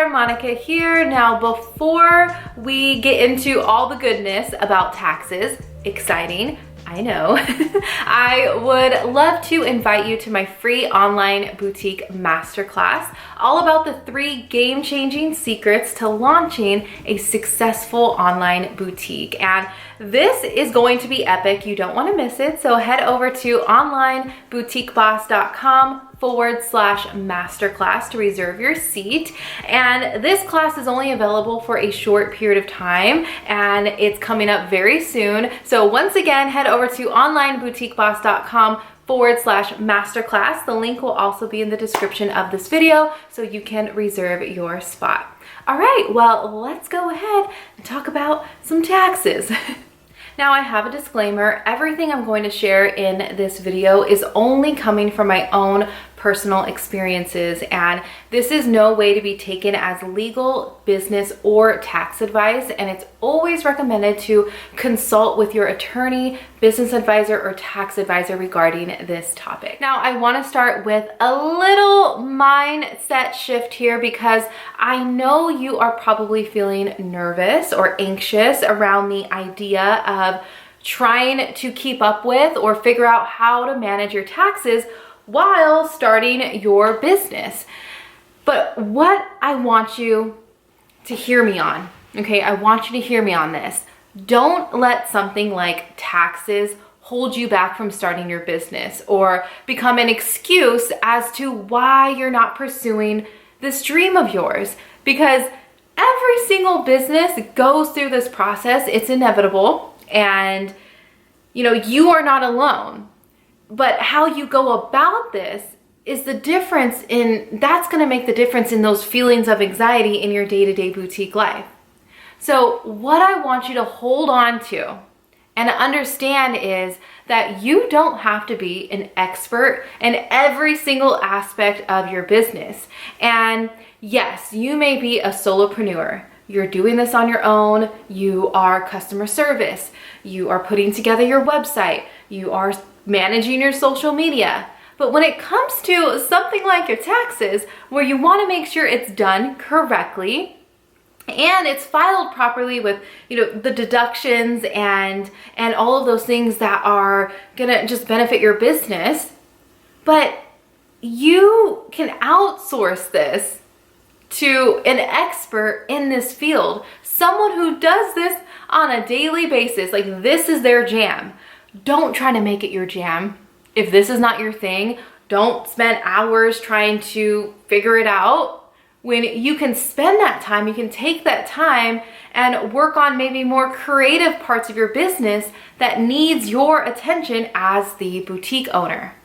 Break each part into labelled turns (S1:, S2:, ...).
S1: there, Monica here. Now, before we get into all the goodness about taxes, exciting, I know, I would love to invite you to my free online boutique masterclass, all about the 3 game-changing secrets to launching a successful online boutique. And this is going to be epic. You don't want to miss it. So head over to onlineboutiqueboss.com/masterclass to reserve your seat. And this class is only available for a short period of time, and it's coming up very soon. So once again, head over to onlineboutiqueboss.com/masterclass. The link will also be in the description of this video so you can reserve your spot. All right, well, let's go ahead and talk about some taxes. Now, I have a disclaimer. Everything I'm going to share in this video is only coming from my own personal experiences, and this is no way to be taken as legal, business, or tax advice, and it's always recommended to consult with your attorney, business advisor, or tax advisor regarding this topic. Now, I want to start with a little mindset shift here because I know you are probably feeling nervous or anxious around the idea of trying to keep up with or figure out how to manage your taxes while starting your business. But what I want you to hear me on, okay, I want you to hear me on this. Don't let something like taxes hold you back from starting your business or become an excuse as to why you're not pursuing this dream of yours, because every single business goes through this process. It's inevitable, and you are not alone. But how you go about this is the difference that's going to make the difference in those feelings of anxiety in your day-to-day boutique life. So what I want you to hold on to and understand is that you don't have to be an expert in every single aspect of your business. And yes, you may be a solopreneur. You're doing this on your own. You are customer service. You are putting together your website. You are managing your social media. But when it comes to something like your taxes, where you want to make sure it's done correctly and it's filed properly with the deductions and all of those things that are gonna just benefit your business, but you can outsource this to an expert in this field, someone who does this on a daily basis. Like, this is their jam. Don't try to make it your jam. If this is not your thing, don't spend hours trying to figure it out. When you can spend that time, you can take that time and work on maybe more creative parts of your business that needs your attention as the boutique owner.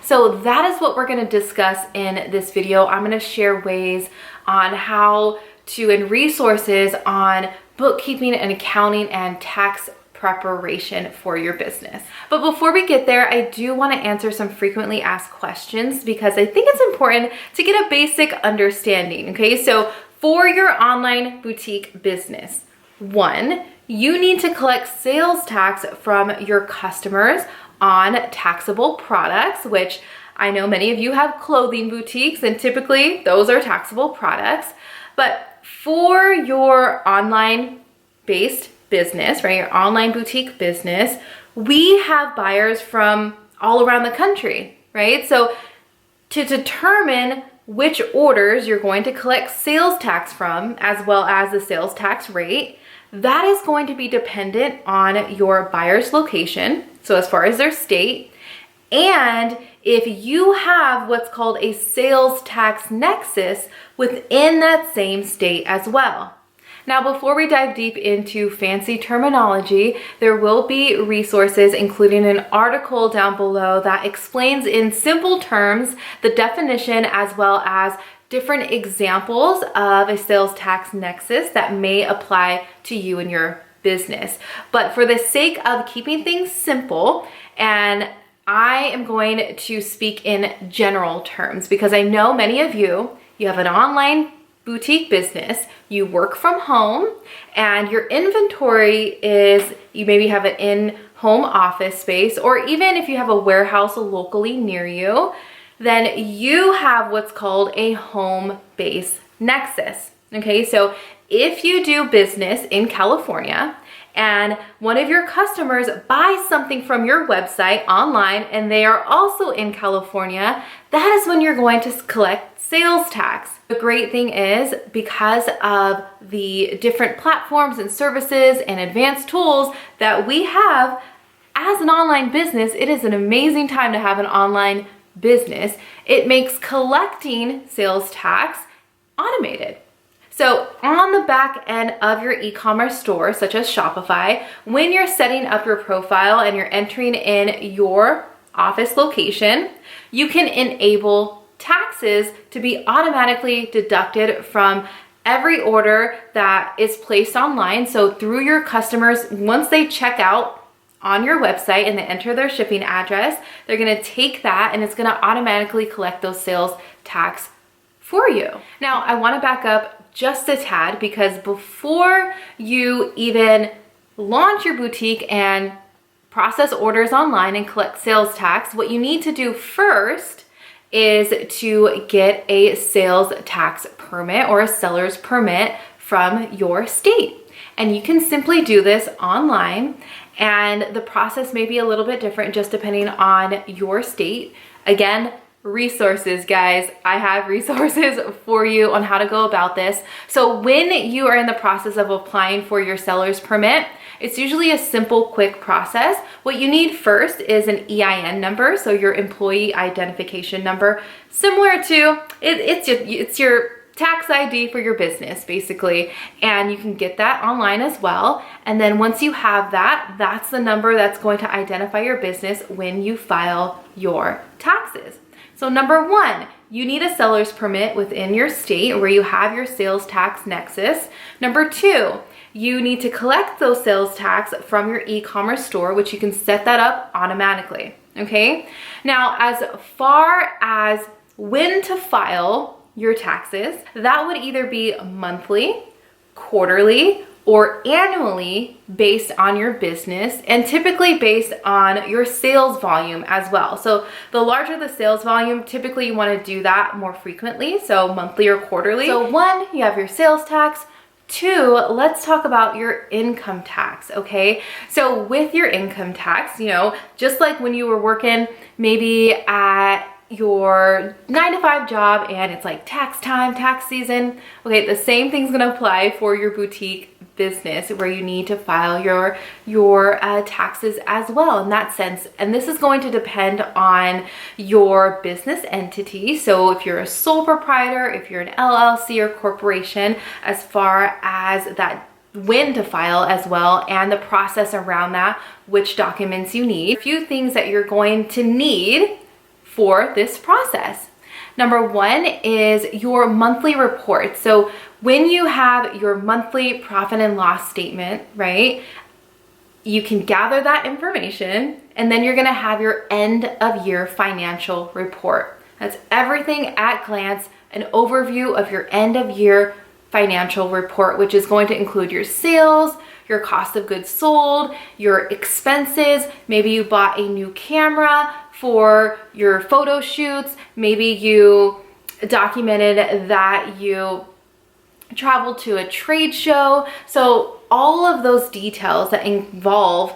S1: So that is what we're going to discuss in this video. I'm going to share ways on how to, and resources on bookkeeping and accounting and tax preparation for your business. But before we get there, I do want to answer some frequently asked questions because I think it's important to get a basic understanding. Okay, so for your online boutique business, 1, you need to collect sales tax from your customers on taxable products, which I know many of you have clothing boutiques, and typically those are taxable products. But for your online based business, right, your online boutique business, we have buyers from all around the country, right? So to determine which orders you're going to collect sales tax from, as well as the sales tax rate, that is going to be dependent on your buyer's location, so as far as their state, and if you have what's called a sales tax nexus within that same state as well. Now, before we dive deep into fancy terminology, there will be resources, including an article down below that explains in simple terms the definition as well as different examples of a sales tax nexus that may apply to you and your business. But for the sake of keeping things simple, and I am going to speak in general terms because I know many of you have an online boutique business, you work from home, and your inventory is, you maybe have an in-home office space, or even if you have a warehouse locally near you, then you have what's called a home base nexus. Okay, so if you do business in California and one of your customers buys something from your website online and they are also in California, that is when you're going to collect sales tax. The great thing is, because of the different platforms and services and advanced tools that we have as an online business, it is an amazing time to have an online business. It makes collecting sales tax automated. So on the back end of your e-commerce store, such as Shopify, when you're setting up your profile and you're entering in your office location, you can enable taxes to be automatically deducted from every order that is placed online. So through your customers, once they check out on your website and they enter their shipping address, they're gonna take that and it's gonna automatically collect those sales tax for you. Now, I wanna back up just a tad, because before you even launch your boutique and process orders online and collect sales tax, what you need to do first is to get a sales tax permit or a seller's permit from your state. And you can simply do this online, and the process may be a little bit different just depending on your state. Again, resources, guys. I have resources for you on how to go about this. So when you are in the process of applying for your seller's permit, it's usually a simple, quick process. What you need first is an EIN number, so your employee identification number, similar to, it's your tax ID for your business, basically. And you can get that online as well. And then once you have that, that's the number that's going to identify your business when you file your taxes. So number one, you need a seller's permit within your state where you have your sales tax nexus. Number two, you need to collect those sales tax from your e-commerce store, which you can set that up automatically, okay? Now, as far as when to file your taxes, that would either be monthly, quarterly, or annually based on your business, and typically based on your sales volume as well. So the larger the sales volume, typically you want to do that more frequently, so monthly or quarterly. So one, you have your sales tax. Two, let's talk about your income tax, okay? So with your income tax, you know, just like when you were working maybe at your 9-to-5 job and it's like tax time, tax season, okay, the same thing's gonna apply for your boutique business where you need to file your taxes as well in that sense. And this is going to depend on your business entity. So if you're a sole proprietor, if you're an LLC or corporation, as far as that when to file as well and the process around that, which documents you need. A few things that you're going to need for this process. Number one is your monthly report. So when you have your monthly profit and loss statement, right, you can gather that information and then you're gonna have your end of year financial report. That's everything at glance, an overview of your end of year financial report, which is going to include your sales, your cost of goods sold, your expenses. Maybe you bought a new camera for your photo shoots. Maybe you documented that you traveled to a trade show. So all of those details that involve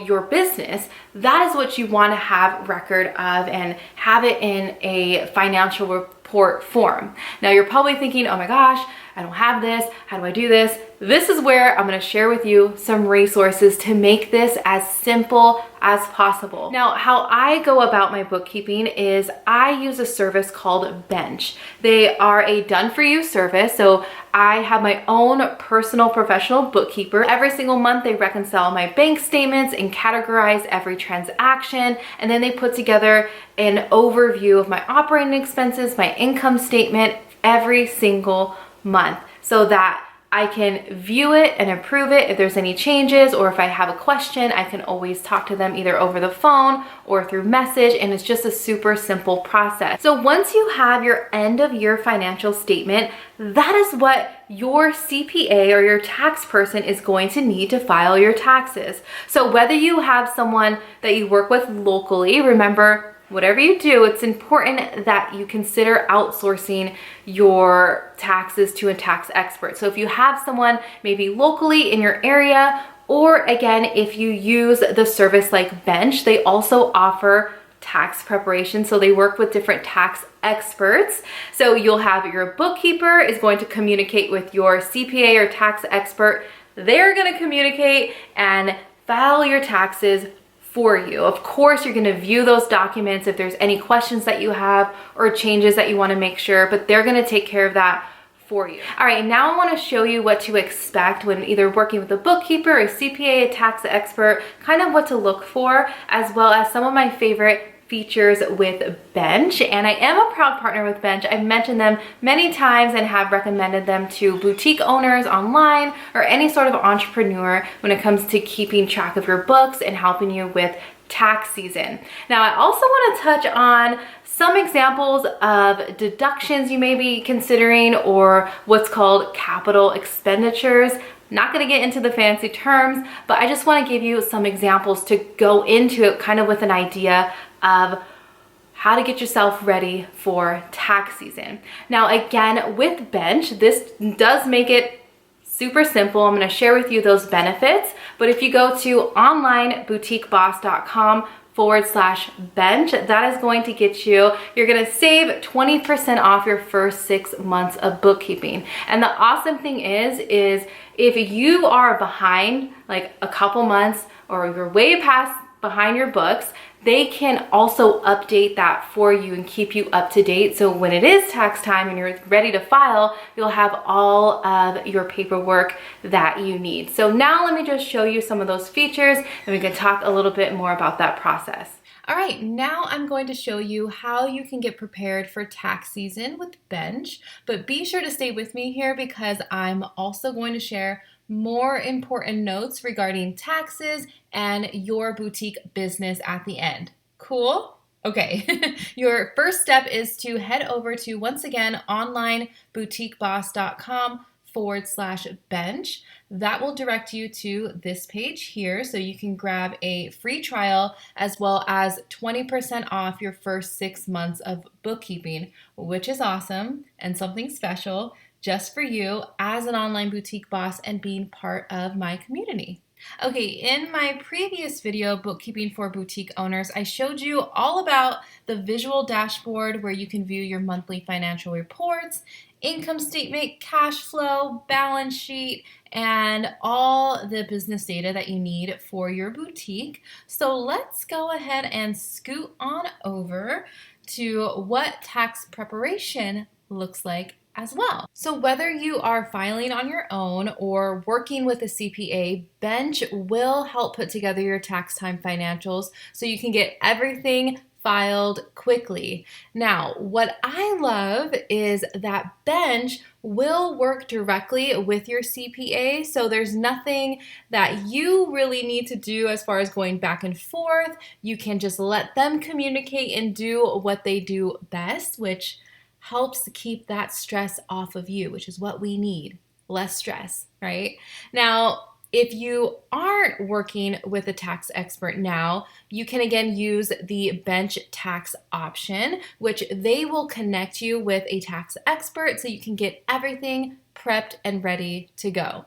S1: your business, that is what you want to have record of and have it in a financial report form. Now you're probably thinking, oh my gosh, I don't have this. How do I do this? This is where I'm going to share with you some resources to make this as simple as possible. Now, how I go about my bookkeeping is I use a service called Bench. They are a done-for-you service. So I have my own personal professional bookkeeper. Every single month they reconcile my bank statements and categorize every transaction. And then they put together an overview of my operating expenses, my income statement every single month, so that I can view it and approve it if there's any changes, or if I have a question, I can always talk to them either over the phone or through message, and it's just a super simple process. So once you have your end of year financial statement, that is what your CPA or your tax person is going to need to file your taxes. So whether you have someone that you work with locally, remember, whatever you do, it's important that you consider outsourcing your taxes to a tax expert. So if you have someone maybe locally in your area, or again, if you use the service like Bench, they also offer tax preparation. So they work with different tax experts. So you'll have your bookkeeper is going to communicate with your CPA or tax expert. They're going to communicate and file your taxes for you. Of course, you're going to view those documents if there's any questions that you have or changes that you want to make sure, but they're going to take care of that for you. All right, now I want to show you what to expect when either working with a bookkeeper, a CPA, a tax expert, kind of what to look for, as well as some of my favorite features with Bench. And I am a proud partner with Bench. I've mentioned them many times and have recommended them to boutique owners online or any sort of entrepreneur when it comes to keeping track of your books and helping you with tax season. Now, I also want to touch on some examples of deductions you may be considering, or what's called capital expenditures. Not going to get into the fancy terms, but I just want to give you some examples to go into it kind of with an idea of how to get yourself ready for tax season. Now, again, with Bench, this does make it super simple. I'm going to share with you those benefits, but if you go to onlineboutiqueboss.com/bench, that is going to get you, you're going to save 20% off your first 6 months of bookkeeping. And the awesome thing is if you are behind like a couple months or you're way past behind your books, they can also update that for you and keep you up to date. So when it is tax time and you're ready to file, you'll have all of your paperwork that you need. So now let me just show you some of those features and we can talk a little bit more about that process. All right, now I'm going to show you how you can get prepared for tax season with Bench, but be sure to stay with me here because I'm also going to share more important notes regarding taxes and your boutique business at the end. Cool? Okay, your first step is to head over to, once again, onlineboutiqueboss.com/bench. That will direct you to this page here, so you can grab a free trial as well as 20% off your first 6 months of bookkeeping, which is awesome and something special just for you as an online boutique boss and being part of my community. Okay, in my previous video, Bookkeeping for Boutique Owners, I showed you all about the visual dashboard where you can view your monthly financial reports, income statement, cash flow, balance sheet, and all the business data that you need for your boutique. So let's go ahead and scoot on over to what tax preparation looks like as well. So whether you are filing on your own or working with a CPA, Bench will help put together your tax time financials so you can get everything filed quickly. Now, what I love is that Bench will work directly with your CPA, so there's nothing that you really need to do as far as going back and forth. You can just let them communicate and do what they do best, which helps keep that stress off of you, which is what we need, less stress, right? Now, if you aren't working with a tax expert now, you can again use the Bench tax option, which they will connect you with a tax expert so you can get everything prepped and ready to go.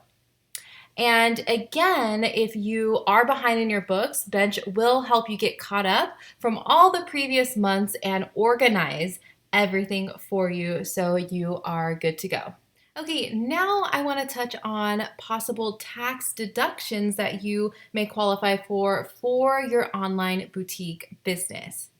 S1: And again, if you are behind in your books, Bench will help you get caught up from all the previous months and organize everything for you so you are good to go. Okay, now I want to touch on possible tax deductions that you may qualify for your online boutique business.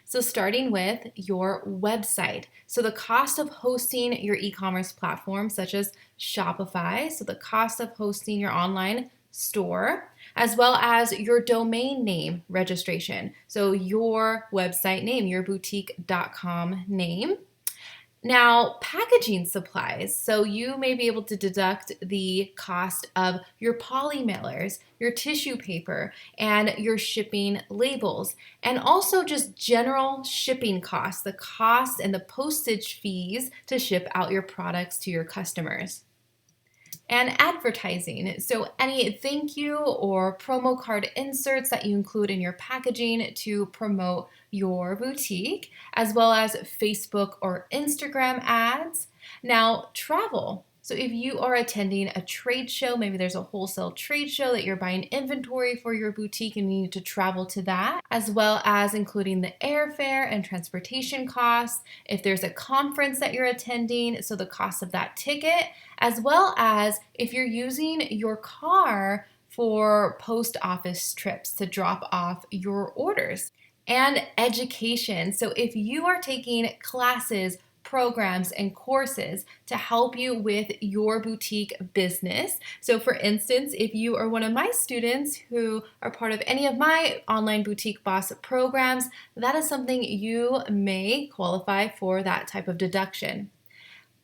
S1: So starting with your website. So the cost of hosting your e-commerce platform, such as Shopify, so the cost of hosting your online store, as well as your domain name registration. So your website name, your boutique.com name. Now, packaging supplies. So you may be able to deduct the cost of your poly mailers, your tissue paper, and your shipping labels, and also just general shipping costs, the cost and the postage fees to ship out your products to your customers. And advertising. So any thank you or promo card inserts that you include in your packaging to promote your boutique, as well as Facebook or Instagram ads. Now, travel. So if you are attending a trade show, maybe there's a wholesale trade show that you're buying inventory for your boutique and you need to travel to that, as well as including the airfare and transportation costs. If there's a conference that you're attending, so the cost of that ticket, as well as if you're using your car for post office trips to drop off your orders. And education. So if you are taking classes, programs, and courses to help you with your boutique business. So for instance, if you are one of my students who are part of any of my online boutique boss programs, that is something you may qualify for that type of deduction.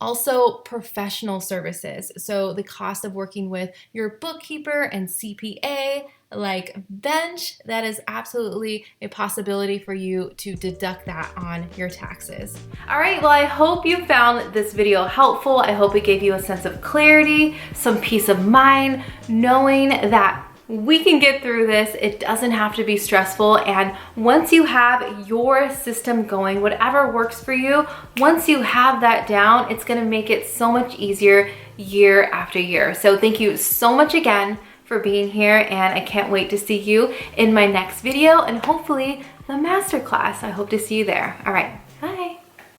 S1: Also, professional services. So the cost of working with your bookkeeper and CPA, like bench, that is absolutely a possibility for you to deduct that on your taxes. All right, well, I hope you found this video helpful. I hope it gave you a sense of clarity, some peace of mind, knowing that we can get through this. It doesn't have to be stressful. And once you have your system going, whatever works for you, once you have that down, it's gonna make it so much easier year after year. So thank you so much again for being here, and I can't wait to see you in my next video and hopefully the masterclass. I hope to see you there. All right.